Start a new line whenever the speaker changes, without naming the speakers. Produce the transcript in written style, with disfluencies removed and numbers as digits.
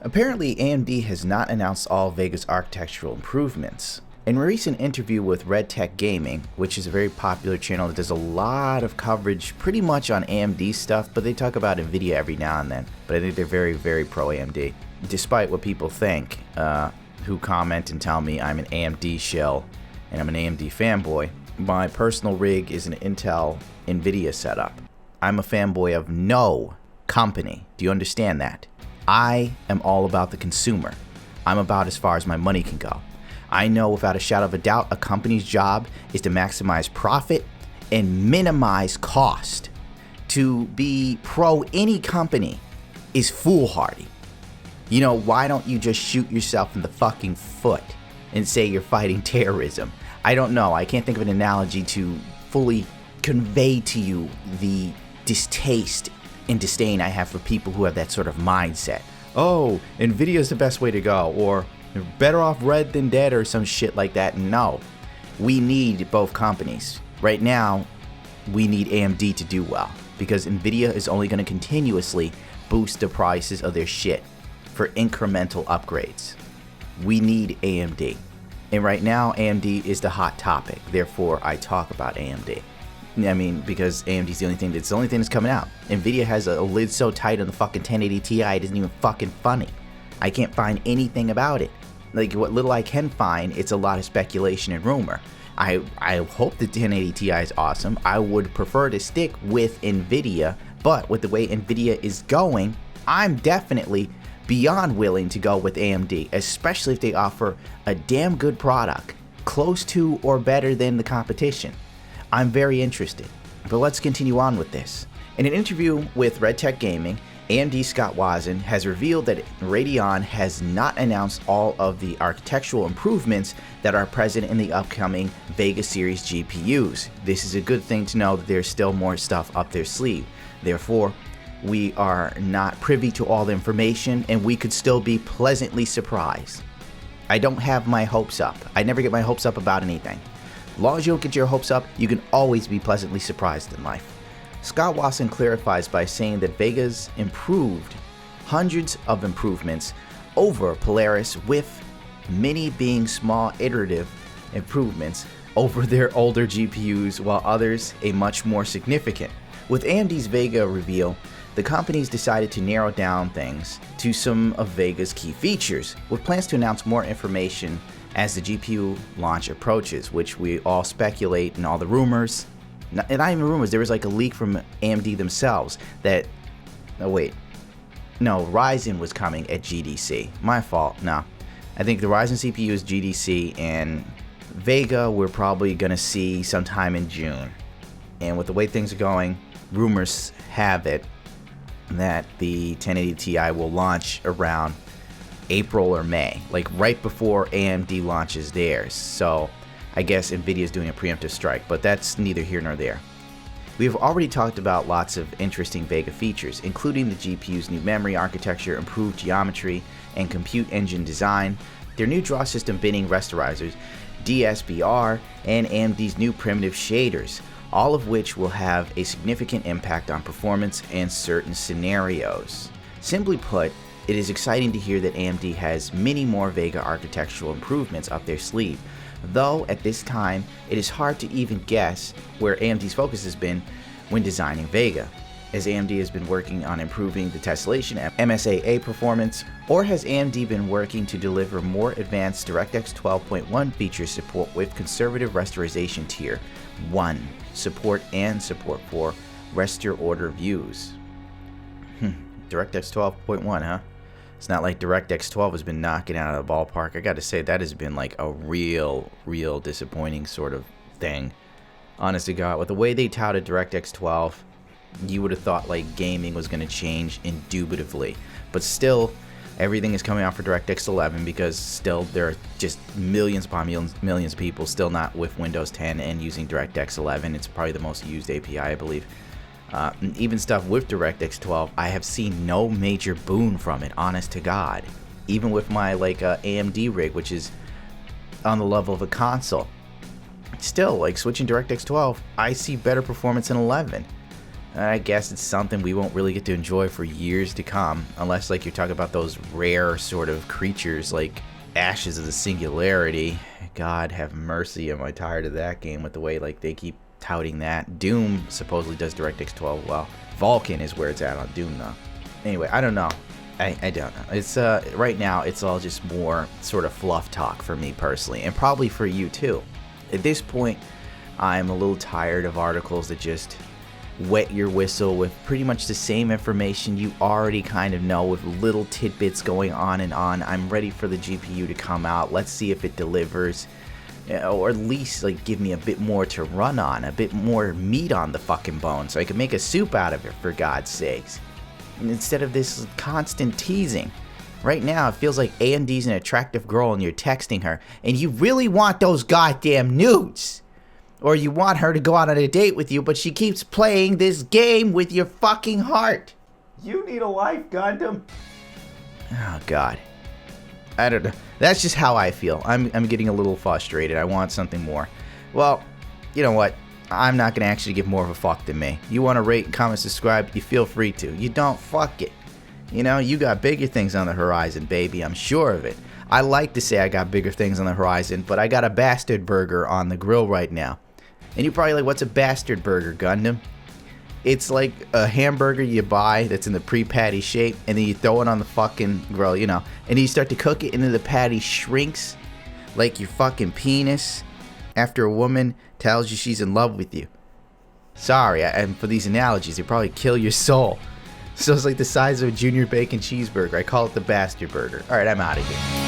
Apparently, AMD has not announced all Vega's architectural improvements. In a recent interview with RedGamingTech, which is a very popular channel that does a lot of coverage pretty much on AMD stuff, but they talk about NVIDIA every now and then. But I think they're very, very pro AMD. Despite what people think, who comment and tell me I'm an AMD shill and I'm an AMD fanboy, my personal rig is an Intel NVIDIA setup. I'm a fanboy of no company. Do you understand that? I am all about the consumer. I'm about as far as my money can go. I know without a shadow of a doubt a company's job is to maximize profit and minimize cost. To be pro any company is foolhardy. You know, why don't you just shoot yourself in the fucking foot and say you're fighting terrorism? I don't know. I can't think of an analogy to fully convey to you the distaste and disdain I have for people who have that sort of mindset. Oh, NVIDIA is the best way to go, or better off red than dead, or some shit like that. No, we need both companies. Right now, we need AMD to do well, because NVIDIA is only going to continuously boost the prices of their shit for incremental upgrades. We need AMD. And right now, AMD is the hot topic. Therefore, I talk about AMD. I mean, because AMD's the only thing that's coming out. NVIDIA has a lid so tight on the fucking 1080 Ti, it isn't even fucking funny. I can't find anything about it. Like, what little I can find, it's a lot of speculation and rumor. I hope the 1080 Ti is awesome. I would prefer to stick with NVIDIA, but with the way NVIDIA is going, I'm definitely beyond willing to go with AMD, especially if they offer a damn good product, close to or better than the competition. I'm very interested, but let's continue on with this. In an interview with RedGamingTech, AMD Scott Wazin has revealed that Radeon has not announced all of the architectural improvements that are present in the upcoming Vega series GPUs. This is a good thing to know that there's still more stuff up their sleeve. Therefore, we are not privy to all the information and we could still be pleasantly surprised. I don't have my hopes up. I never get my hopes up about anything. As long as you don't get your hopes up, you can always be pleasantly surprised in life. Scott Wazin clarifies by saying that Vega's improved hundreds of improvements over Polaris, with many being small iterative improvements over their older GPUs, while others a much more significant. With AMD's Vega reveal, the company's decided to narrow down things to some of Vega's key features, with plans to announce more information as the GPU launch approaches, which we all speculate, and all the rumors, not even rumors, there was like a leak from AMD themselves that, Ryzen was coming at GDC. My fault, no. I think the Ryzen CPU is GDC, and Vega we're probably gonna see sometime in June. And with the way things are going, rumors have it that the 1080 Ti will launch around April or May, like right before AMD launches theirs. So I guess NVIDIA is doing a preemptive strike, but that's neither here nor there. We have already talked about lots of interesting Vega features, including the GPU's new memory architecture, improved geometry and compute engine design, their new draw system binning rasterizers, DSBR, and AMD's new primitive shaders, all of which will have a significant impact on performance and certain scenarios. Simply put, it is exciting to hear that AMD has many more Vega architectural improvements up their sleeve, though at this time it is hard to even guess where AMD's focus has been when designing Vega. Has AMD has been working on improving the tessellation and MSAA performance, or has AMD been working to deliver more advanced DirectX 12.1 feature support with conservative rasterization tier 1 support and support for raster order views? DirectX 12.1, huh? It's not like DirectX 12 has been knocking out of the ballpark. I gotta say, that has been like a real disappointing sort of thing. Honest to God, with the way they touted DirectX 12, you would have thought like gaming was gonna change indubitably. But still, everything is coming out for DirectX 11 because still there are just millions upon millions of people still not with Windows 10 and using DirectX 11. It's probably the most used API, I believe. Even stuff with DirectX 12, I have seen no major boon from it, honest to God. Even with my AMD rig, which is on the level of a console. Still, like switching DirectX 12, I see better performance in 11. I guess it's something we won't really get to enjoy for years to come, unless like you're talking about those rare sort of creatures like Ashes of the Singularity. God have mercy, am I tired of that game with the way like they keep touting that. Doom supposedly does DirectX 12 well. Vulcan is where it's at on Doom though. Anyway, I don't know. I don't know. It's right now it's all just more sort of fluff talk for me personally, and probably for you too. At this point, I'm a little tired of articles that just wet your whistle with pretty much the same information you already kind of know with little tidbits going on and on. I'm ready for the GPU to come out. Let's see if it delivers, or at least like give me a bit more to run on, a bit more meat on the fucking bone so I can make a soup out of it, for God's sakes. And instead of this constant teasing. Right now it feels like AMD's an attractive girl and you're texting her and you really want those goddamn nudes. Or you want her to go out on a date with you, but she keeps playing this game with your fucking heart. You need a life, Gundam. Oh, God. I don't know. That's just how I feel. I'm getting a little frustrated. I want something more. Well, you know what? I'm not going to actually give more of a fuck than me. You want to rate, comment, subscribe, you feel free to. You don't, fuck it. You know, you got bigger things on the horizon, baby. I'm sure of it. I like to say I got bigger things on the horizon, but I got a bastard burger on the grill right now. And you're probably like, what's a bastard burger, Gundam? It's like a hamburger you buy that's in the pre-patty shape, and then you throw it on the fucking grill, you know. And then you start to cook it, and then the patty shrinks like your fucking penis after a woman tells you she's in love with you. Sorry, and for these analogies, they probably kill your soul. So it's like the size of a junior bacon cheeseburger. I call it the bastard burger. Alright, I'm out of here.